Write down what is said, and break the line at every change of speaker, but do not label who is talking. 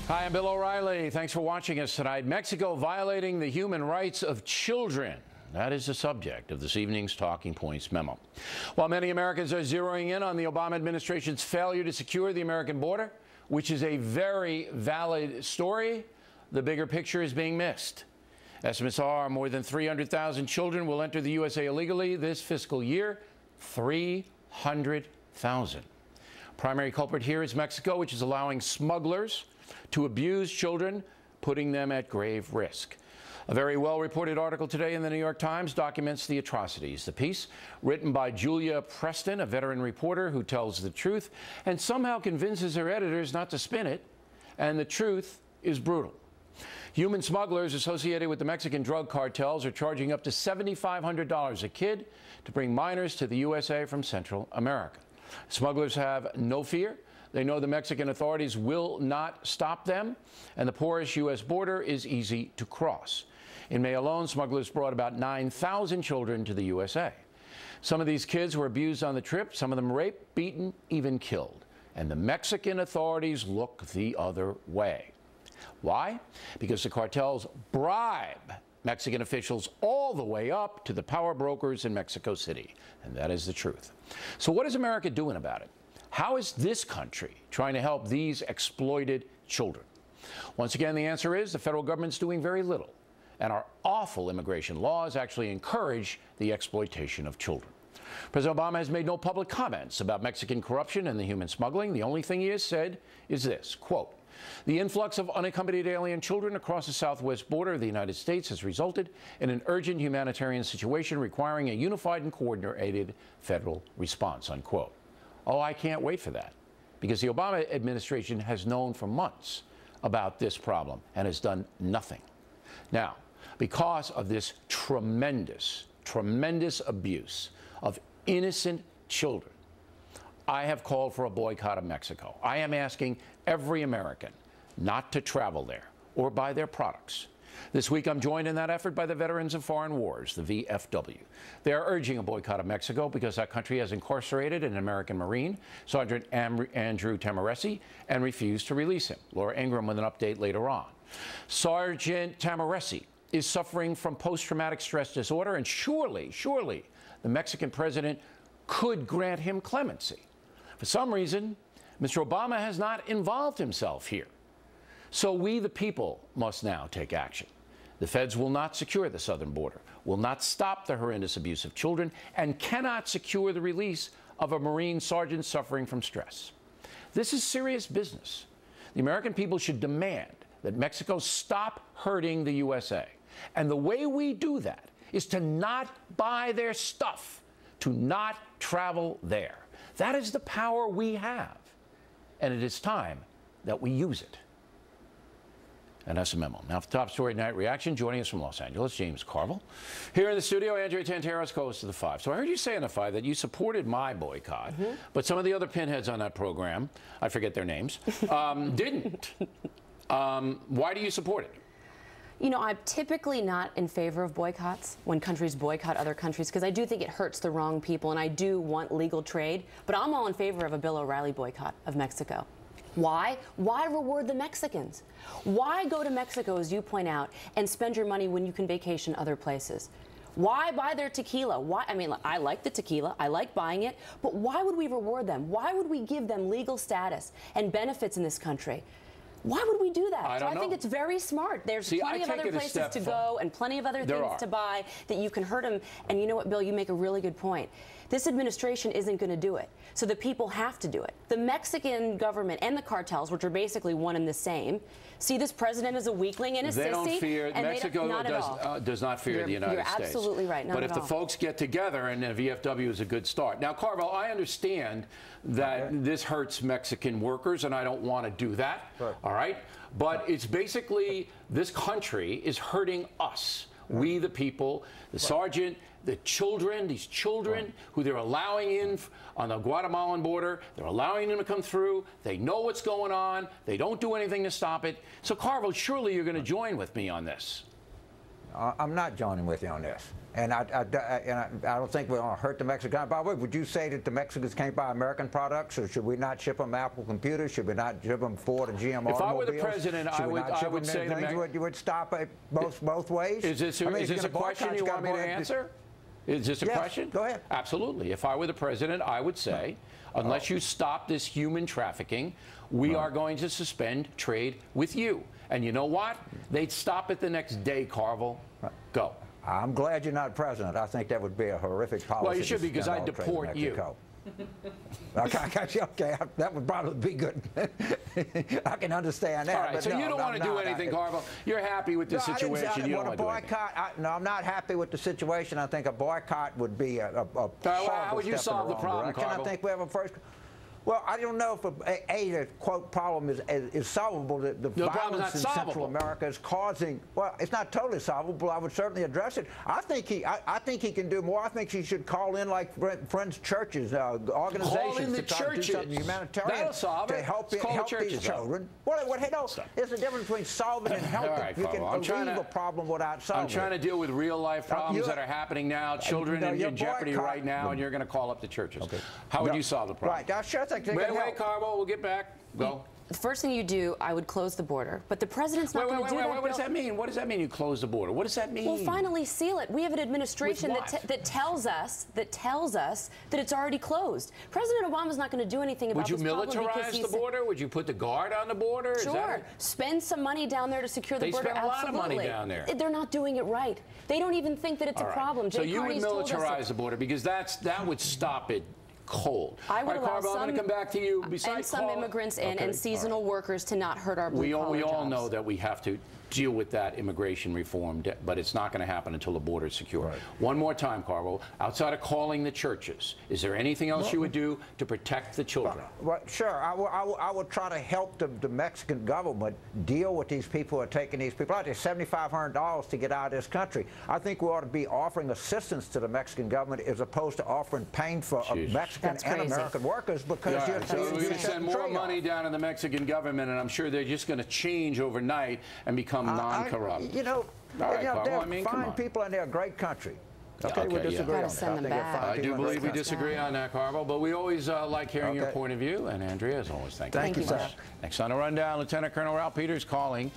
Hi, I'm Bill O'Reilly. Thanks for watching us tonight. Mexico violating the human rights of children. That is the subject of this evening's Talking Points memo. While many Americans are zeroing in on the Obama administration's failure to secure the American border, which is a very valid story, the bigger picture is being missed. Estimates are more than 300,000 children will enter the USA illegally this fiscal year. 300,000. Primary culprit here is Mexico, which is allowing smugglers to abuse children, putting them at grave risk. A very well-reported article today in the New York Times documents the atrocities. The piece, written by Julia Preston, a veteran reporter who tells the truth and somehow convinces her editors not to spin it, and the truth is brutal. Human smugglers associated with the Mexican drug cartels are charging up to $7,500 a kid to bring minors to the USA from Central America. Smugglers have no fear. They know the Mexican authorities will not stop them, and the porous U.S. border is easy to cross. In May alone, smugglers brought about 9,000 children to the USA. Some of these kids were abused on the trip, some of them raped, beaten, even killed. And the Mexican authorities look the other way. Why? Because the cartels bribe Mexican officials all the way up to the power brokers in Mexico City. And that is the truth. So what is America doing about it? How is this country trying to help these exploited children? Once again, the answer is the federal government's doing very little, and our awful immigration laws actually encourage the exploitation of children. President Obama has made no public comments about Mexican corruption and the human smuggling. The only thing he has said is this, quote, "The influx of unaccompanied alien children across the southwest border of the United States has resulted in an urgent humanitarian situation requiring a unified and coordinated federal response," unquote. Oh, I can't wait for that, because the Obama administration has known for months about this problem and has done nothing. Now, because of this tremendous abuse of innocent children, I have called for a boycott of Mexico. I am asking every American not to travel there or buy their products. This week, I'm joined in that effort by the Veterans of Foreign Wars, the VFW. They are urging a boycott of Mexico because that country has incarcerated an American Marine, Sergeant Andrew Tamaresi, and refused to release him. Laura Ingram with an update later on. Sergeant Tamaresi is suffering from post-traumatic stress disorder, and surely the Mexican president could grant him clemency. For some reason, Mr. Obama has not involved himself here. So we, the people, must now take action. The feds will not secure the southern border, will not stop the horrendous abuse of children, and cannot secure the release of a Marine sergeant suffering from stress. This is serious business. The American people should demand that Mexico stop hurting the USA. And the way we do that is to not buy their stuff, to not travel there. That is the power we have. And it is time that we use it. And that's a memo. Now, for the top story tonight reaction, joining us from Los Angeles, James Carville. Here in the studio, Andrea Tantaros, co-host of The Five. So I heard you say on The Five that you supported my boycott, but some of the other pinheads on that program, I forget their names, didn't. Why do you support it?
You know, I'm typically not in favor of boycotts when countries boycott other countries, because I do think it hurts the wrong people, and I do want legal trade. But I'm all in favor of a Bill O'Reilly boycott of Mexico. Why? Why reward the Mexicans? Why go to Mexico, as you point out, and spend your money when you can vacation other places? Why buy their tequila? Why? I mean, I like the tequila. I like buying it. But why would we reward them? Why would we give them legal status and benefits in this country? Why would we do that? I think it's very smart. There's plenty of other places to go and plenty of other things to buy that you can hurt them. And you know what, Bill, you make a really good point. This administration isn't going to do it. So the people have to do it. The Mexican government and the cartels, which are basically one and the same, see this president as a weakling and a sissy.
They don't fear, Mexico does not fear the United States.
You're absolutely right.
But if the folks get together, and the VFW is a good start. Now, Carville, I understand that this hurts Mexican workers, and I don't want to do that. Sure. All right? But it's basically this country is hurting us. We, the people, the sergeant, the children, these children who they're allowing in on the Guatemalan border, they're allowing them to come through. They know what's going on. They don't do anything to stop it. So, Carville, surely you're going to join with me on this.
I'm not joining with you on this. And I don't think we're going to hurt the Mexicans. By the way, would you say that the Mexicans can't buy American products, or should we not ship them Apple computers? Should we not ship them Ford and GM automobiles?
If I were the president, I would say
you would stop it both ways.
Is this a question you want me to answer? Is this a question?
Go ahead.
Absolutely. If I were the president, I would say, unless you stop this human trafficking, we are going to suspend trade with you. And you know what? They'd stop it the next day, Carville. Go.
I'm glad you're not president. I think that would be a horrific policy.
Well, you should be, because I'd deport you.
Okay, that would probably be good. I can understand that.
All right,
but
so
no,
you don't want to do anything, Carville. You're happy with the situation. You don't want to do anything.
No, I'm not happy with the situation. I think a boycott would be a
how would you solve the problem, Carville?
I think we have a first. Well, I don't know if the quote problem is solvable. The violence in Central America is causing. Well, it's not totally solvable. I would certainly address it. I think he can do more. I think he should call in like Friends Churches, organizations to try to do something humanitarian to help these children. Well, hey, no, there's a difference between solving and helping.
Right,
you can relieve a problem without solving.
I'm trying to deal with real life problems that are happening now. Children in jeopardy right now, and you're going to call up the churches. Okay. How would you solve the problem?
Right. Sure.
Wait, Carville, we'll get back. Go.
The first thing you do, I would close the border. But the president's not going to do that.
What does that mean? What does that mean, you close the border? What does that mean?
Well, finally seal it. We have an administration that tells us that it's already closed. President Obama's not going to do anything about this problem.
Would you militarize the border? Would you put the guard on the border?
Sure. Spend some money down there to secure the border.
They spend a lot of money down there.
They're not doing it right. They don't even think that it's a problem.
So you would militarize the border, because that would stop it cold.
I would allow
I'm going to come back to you.
Besides some immigrants and seasonal workers to not hurt our blue collar jobs.
We all know that we have to deal with that immigration reform, but it's not going to happen until the border is secure. Right. One more time, Carville, outside of calling the churches, is there anything else you would do to protect the children?
Well, sure. I would try to help the Mexican government deal with these people who are taking these people out. There's $7,500 to get out of this country. I think we ought to be offering assistance to the Mexican government as opposed to offering pain for Mexican and American workers, because
so we're going to send more money down to the Mexican government, and I'm sure they're just going to change overnight and become non-corrupt.
They're fine people, and they're a great country. Okay, we disagree on that.
I do believe we disagree on that, Carville, but we always like hearing your point of view. And Andrea, as always, thank you.
Thank you, sir.
Next on the rundown, Lieutenant Colonel Ralph Peters calling